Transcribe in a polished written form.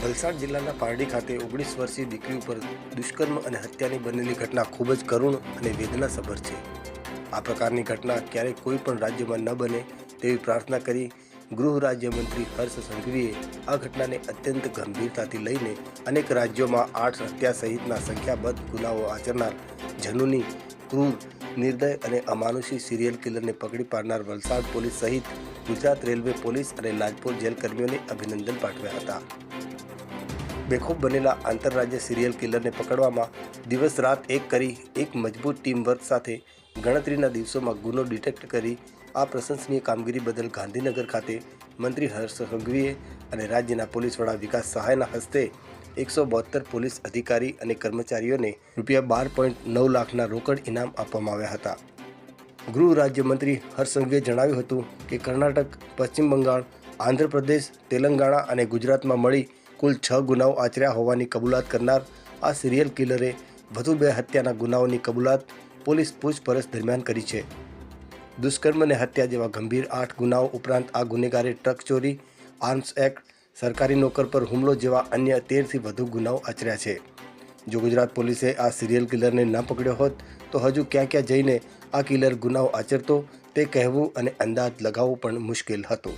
વલસાડ જિલ્લાના પારડી ખાતે 19 વર્ષીય દીકરી ઉપર દુષ્કર્મ અને હત્યાની બનેલી ઘટના ખૂબ જ કરુણ અને વેદનાસભર છે। આ પ્રકારની ઘટના ક્યારેય કોઈ પણ રાજ્યમાં ન બને તેવી પ્રાર્થના કરી ગૃહ રાજ્યમંત્રી હર્ષ સંઘવીએ આ ઘટનાને અત્યંત ગંભીરતાથી લઈને અનેક રાજ્યોમાં 8 હત્યા સહિતના સંખ્યાબદ્ધ ગુનાઓ આચરનાર જનુની, ક્રૂર, નિર્દય અને અમાનુષી સિરિયલ કિલરને પકડી પાડનાર વલસાડ પોલીસ સહિત ગુજરાત રેલવે પોલીસ અને લાજપોર જેલ કર્મીઓને અભિનંદન પાઠવ્યા હતા। બેખૂબ બનેલા આંતરરાજ્ય સિરિયલ કિલરને પકડવામાં દિવસ રાત એક કરી એક મજબૂત ટીમવર્ક સાથે ગણતરીના દિવસોમાં ગુનો ડિટેક્ટ કરી આ પ્રશંસનીય કામગીરી બદલ ગાંધીનગર ખાતે મંત્રી હર્ષ સંઘવીએ અને રાજ્યના પોલીસ વડા વિકાસ સહાયના હસ્તે 172 પોલીસ અધિકારી અને કર્મચારીઓને ₹12.9 લાખના રોકડ ઇનામ આપવામાં આવ્યા હતા। ગૃહ રાજ્યમંત્રી હર્ષ સંઘવીએ જણાવ્યું હતું કે કર્ણાટક, પશ્ચિમ બંગાળ, આંધ્રપ્રદેશ, તેલંગાણા અને ગુજરાતમાં મળી કુલ 6 ગુનાઓ આચર્યા હોવાની કબૂલાત કરનાર આ સિરિયલ કિલરે વધુ 2 હત્યાના ગુનાઓની કબૂલાત પોલીસ પૂછપરછ દરમિયાન કરી છે। દુષ્કર્મ અને હત્યા જેવા ગંભીર 8 ગુનાઓ ઉપરાંત આ ગુનેગારે ટ્રક ચોરી, આર્મ્સ એક્ટ, સરકારી નોકર પર હુમલો જેવા અન્ય 13થી વધુ ગુનાઓ આચર્યા છે। જો ગુજરાત પોલીસે આ સિરિયલ કિલરને ન પકડ્યો હોત તો હજુ ક્યાં ક્યાં જઈને આ કિલર ગુનાઓ આચરતો તે કહેવું અને અંદાજ લગાવવો પણ મુશ્કેલ હતો।